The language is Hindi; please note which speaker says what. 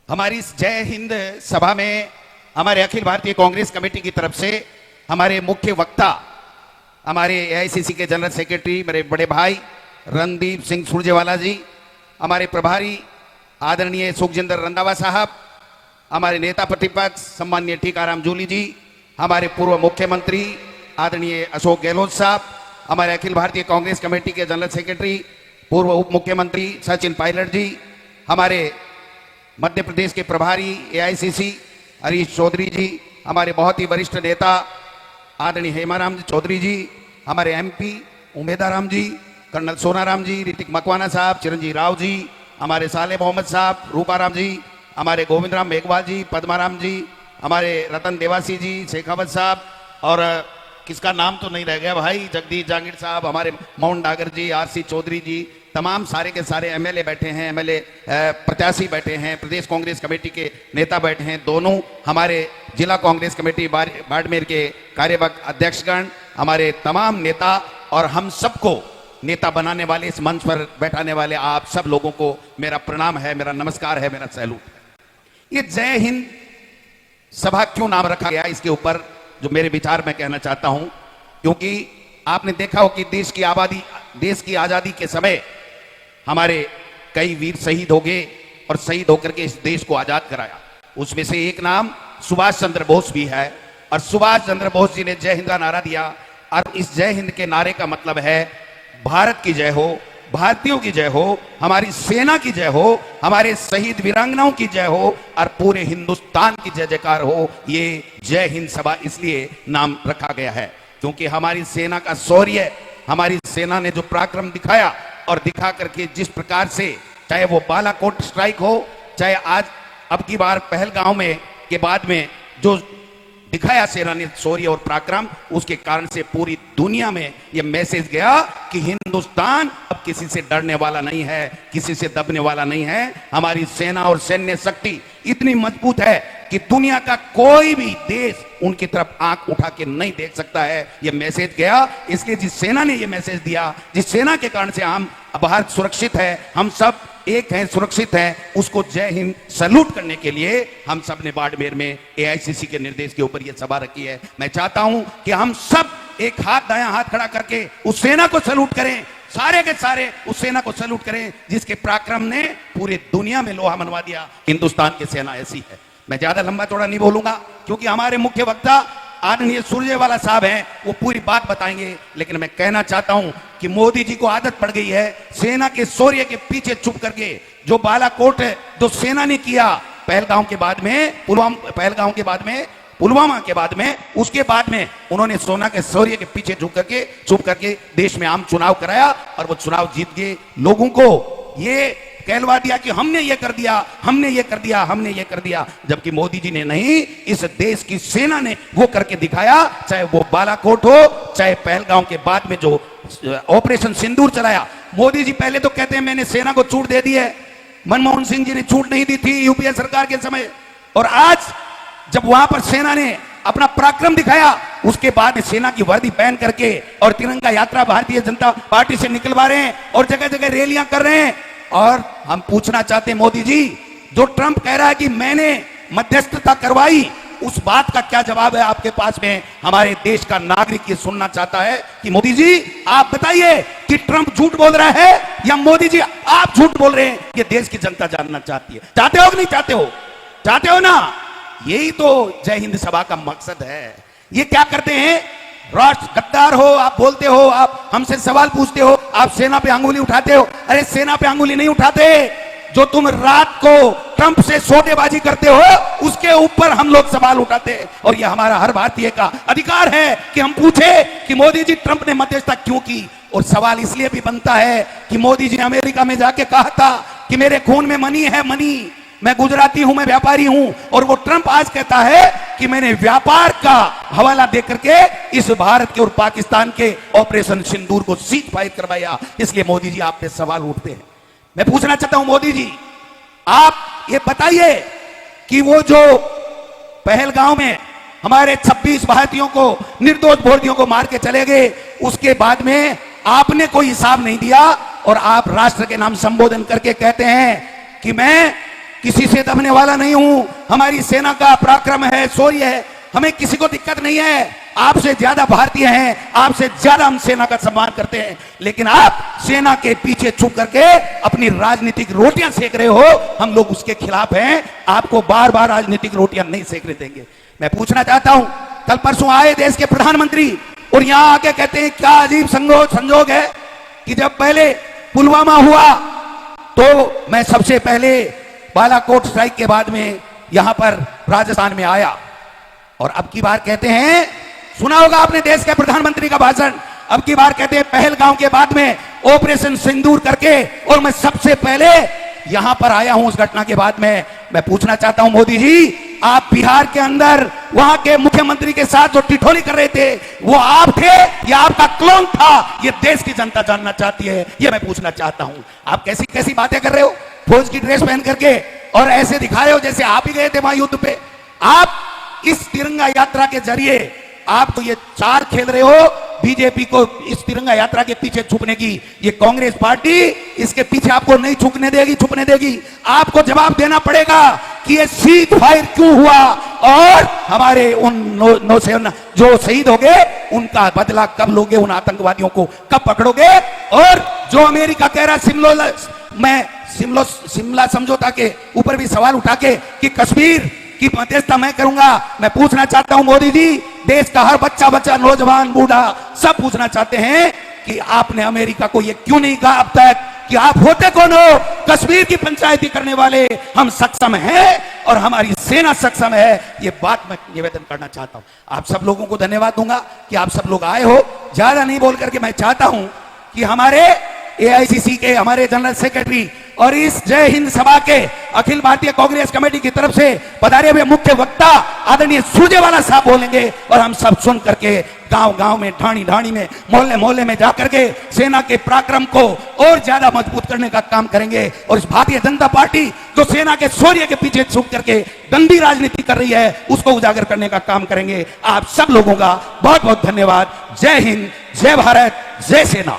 Speaker 1: हमारी इस जय हिंद सभा में हमारे अखिल भारतीय कांग्रेस कमेटी की तरफ से हमारे मुख्य वक्ता, हमारे एआईसीसी के जनरल सेक्रेटरी मेरे बड़े भाई रणदीप सिंह सुरजेवाला जी, हमारे प्रभारी आदरणीय सुखजिंदर रंधावा साहब, हमारे नेता प्रतिपक्ष सम्माननीय टीकाराम जूली जी, हमारे पूर्व मुख्यमंत्री आदरणीय अशोक गहलोत साहब, हमारे अखिल भारतीय कांग्रेस कमेटी के जनरल सेक्रेटरी पूर्व उप मुख्यमंत्री सचिन पायलट जी, हमारे मध्य प्रदेश के प्रभारी एआईसीसी हरीश चौधरी जी, हमारे बहुत ही वरिष्ठ नेता आदरणीय हेमाराम चौधरी जी, हमारे एमपी उमेदाराम जी, कर्नल सोनाराम जी, ऋतिक मकवाना साहब, चिरंजीव राव जी, हमारे साले मोहम्मद साहब, रूपाराम जी, हमारे गोविंदराम मेघवाल जी, पद्माराम जी, हमारे रतन देवासी जी, शेखावत साहब, और किसका नाम तो नहीं रह गया भाई, जगदीश जांगीर साहब, हमारे मोहन डागर जी, आरसी चौधरी जी, तमाम सारे के सारे एमएलए बैठे हैं, एमएलए प्रत्याशी बैठे हैं, प्रदेश कांग्रेस कमेटी के नेता बैठे हैं, दोनों हमारे जिला कांग्रेस कमेटी बाड़मेर के कार्यवाहक अध्यक्षगण, हमारे तमाम नेता और हम सबको नेता बनाने वाले, इस मंच पर बैठाने वाले आप सब लोगों को मेरा प्रणाम है, मेरा नमस्कार है, मेरा सैल्यूट है। ये जय हिंद सभा क्यों नाम रखा गया, इसके ऊपर जो मेरे विचार मैं कहना चाहता हूं, क्योंकि आपने देखा हो कि देश की आजादी के समय हमारे कई वीर शहीद हो गए और शहीद होकर के इस देश को आजाद कराया। उसमें से एक नाम सुभाष चंद्र बोस भी है, और सुभाष चंद्र बोस जी ने जय हिंद का नारा दिया, और इस जय हिंद के नारे का मतलब है भारत की जय हो, भारतीयों की जय हो, हमारी सेना की जय हो, हमारे शहीद वीरांगनाओं की जय हो, और पूरे हिंदुस्तान की जय जयकार हो। ये जय हिंद सभा इसलिए नाम रखा गया है क्योंकि हमारी सेना का शौर्य, हमारी सेना ने जो पराक्रम दिखाया और दिखा करके जिस प्रकार से, चाहे वो बालाकोट स्ट्राइक हो, चाहे आज अब की बार पहलगांव में के बाद में जो दिखाया सेना ने शौर्य और पराक्रम, उसके कारण से पूरी दुनिया में यह मैसेज गया कि हिंदुस्तान अब किसी से डरने वाला नहीं है, किसी से दबने वाला नहीं है। हमारी सेना और सैन्य शक्ति इतनी मजबूत है कि दुनिया का कोई भी देश उनकी तरफ आंख उठा के नहीं देख सकता है। यह मैसेज गया, इसलिए जिस सेना ने यह मैसेज दिया, जिस सेना के कारण से हम भारत सुरक्षित है, हम सब एक हैं, सुरक्षित हैं, उसको जय हिंद सैल्यूट करने के लिए हम सब ने बाड़मेर में एआईसीसी के निर्देश के ऊपर यह सभा रखी है। मैं चाहता हूं कि हम सब एक हाथ दायां हाथ खड़ा करके उस सेना को सैल्यूट करें, सारे के सारे उस सेना को सैल्यूट करें जिसके पराक्रम ने पूरी दुनिया में लोहा मनवा दिया। हिंदुस्तान की सेना ऐसी है। मैं ज्यादा लंबा चौड़ा नहीं बोलूंगा क्योंकि हमारे मुख्य वक्ता आदरणीय सुरजेवाला साहब हैं, वो पूरी बात बताएंगे, लेकिन मैं कहना चाहता हूं कि मोदी जी को आदत पड़ गई है सेना के शौर्य के पीछे छुप करके, जो बालाकोट जो सेना ने किया पहलगांव के बाद में, पुलवामा के बाद में, उसके बाद में उन्होंने सोना के शौर्य के पीछे छुप करके देश में आम चुनाव कराया और वो चुनाव जीत गए। लोगों को ये कहलवा दिया कि हमने ये कर दिया, हमने ये कर दिया, हमने ये कर दिया, जबकि मोदी जी ने नहीं, इस देश की सेना ने वो करके दिखाया। चाहे वो बालाकोट हो, चाहे पहलगांव के बाद में जो ऑपरेशन सिंदूर चलाया। मोदी जी पहले तो कहते हैं मैंने सेना को छूट दे दी है, मनमोहन सिंह जी ने छूट नहीं दी थी यूपीए सरकार के समय, और आज जब वहां पर सेना ने अपना पराक्रम दिखाया, उसके बाद सेना की वर्दी पहन करके और तिरंगा यात्रा भारतीय जनता पार्टी से निकलवा रहे हैं और जगह जगह रैलियां कर रहे हैं। और हम पूछना चाहते हैं मोदी जी, जो ट्रंप कह रहा है कि मैंने मध्यस्थता करवाई, उस बात का क्या जवाब है आपके पास में? हमारे देश का नागरिक ये सुनना चाहता है कि मोदी जी आप बताइए कि ट्रंप झूठ बोल रहा है या मोदी जी आप झूठ बोल रहे हैं? ये देश की जनता जानना चाहती है। चाहते हो कि नहीं चाहते हो? चाहते हो ना? यही तो जय हिंद सभा का मकसद है। ये क्या करते हैं? राष्ट्र गद्दार हो, आप बोलते हो, आप हमसे सवाल पूछते हो, आप सेना पे अंगुली उठाते हो। अरे सेना पे अंगुली नहीं उठाते, जो तुम रात को ट्रंप से सौदेबाजी करते हो उसके ऊपर हम लोग सवाल उठाते हैं। और यह हमारा हर भारतीय का अधिकार है कि हम पूछे कि मोदी जी ट्रंप ने मध्यस्थता क्यों की। और सवाल इसलिए भी बनता है कि मोदी जी ने अमेरिका में जाके कहा था कि मेरे खून में मनी है, मनी, मैं गुजराती हूं, मैं व्यापारी हूं, और वो ट्रंप आज कहता है कि मैंने व्यापार का हवाला देकर के इस भारत के और पाकिस्तान के ऑपरेशन सिंदूर को सीज फायर करवाया। इसलिए मोदी जी आप पे सवाल उठते हैं। मैं पूछना चाहता हूं मोदी जी, आप ये बताइए कि वो जो पहलगांव में हमारे 26 भारतीयों को, निर्दोष भारतीयों को मार के चले गए, उसके बाद में आपने कोई हिसाब नहीं दिया और आप राष्ट्र के नाम संबोधन करके कहते हैं कि मैं किसी से दबने वाला नहीं हूं। हमारी सेना का पराक्रम है, शौर्य है, हमें किसी को दिक्कत नहीं है। आपसे ज्यादा भारतीय हैं, आपसे ज्यादा हम सेना का सम्मान करते हैं, लेकिन आप सेना के पीछे छुप करके अपनी राजनीतिक रोटियां सेक रहे हो। हम लोग उसके खिलाफ हैं। आपको बार बार राजनीतिक रोटियां नहीं सेकने देंगे। मैं पूछना चाहता हूं, कल परसों आए देश के प्रधानमंत्री और यहां आके कहते हैं क्या अजीब संजोग है कि जब पहले पुलवामा हुआ तो मैं सबसे पहले बालाकोट स्ट्राइक के बाद में यहां पर राजस्थान में आया, और अब की बार कहते हैं, सुना होगा आपने देश के प्रधानमंत्री का भाषण, अब की बार कहते हैं पहलगांव के बाद में ऑपरेशन सिंदूर करके और मैं सबसे पहले यहां पर आया हूं उस घटना के बाद में। मैं पूछना चाहता हूं मोदी जी, आप बिहार के अंदर वहां के मुख्यमंत्री के साथ जो टिठोली कर रहे थे वो आप थे या आपका क्लोन था? ये देश की जनता जानना चाहती है, ये मैं पूछना चाहता हूं। आप कैसी कैसी बातें कर रहे हो, फौज की ड्रेस पहन करके, और ऐसे दिखा रहे हो जैसे आप ही गए थे वहां युद्ध पे। आप इस तिरंगा यात्रा के जरिए आप तो ये चाल खेल रहे हो बीजेपी को इस तिरंगा यात्रा के पीछे छुपने की। ये कांग्रेस पार्टी इसके पीछे आपको नहीं छुपने देगी। आपको जवाब देना पड़ेगा कि ये सीज फायर क्यों हुआ, और हमारे उन नौसेना जो शहीद हो गए उनका बदला कब लोगे, उन आतंकवादियों को कब पकड़ोगे। और जो अमेरिका कह रहा शिमला समझौता के ऊपर भी सवाल उठा के कि कश्मीर की मध्यस्थता मैं करूंगा। मैं पूछना चाहता हूं मोदी जी, देश का हर बच्चा नौजवान बूढ़ा सब पूछना चाहते हैं कि आपने अमेरिका को यह क्यों नहीं कहा अब तक कि आप होते कौन हो? कश्मीर की पंचायती करने वाले हम सक्षम हैं और हमारी सेना सक्षम है। ये बात मैं निवेदन करना चाहता हूं। आप सब लोगों को धन्यवाद दूंगा कि आप सब लोग आए हो। ज्यादा नहीं बोल करके मैं चाहता हूं कि हमारे एआईसीसी के हमारे जनरल सेक्रेटरी और इस जय हिंद सभा के अखिल भारतीय कांग्रेस कमेटी की तरफ से पधारे हुए मुख्य वक्ता आदरणीय सुरजेवाला साहब बोलेंगे, और हम सब सुन करके गांव-गांव में, ढाणी में, मोहल्ले में जाकर के सेना के पराक्रम को और ज्यादा मजबूत करने का काम करेंगे। और इस भारतीय जनता पार्टी जो सेना के शौर्य के पीछे छुप करके गंदी राजनीति कर रही है उसको उजागर करने का काम करेंगे। आप सब लोगों का बहुत बहुत धन्यवाद। जय हिंद, जय भारत, जय सेना।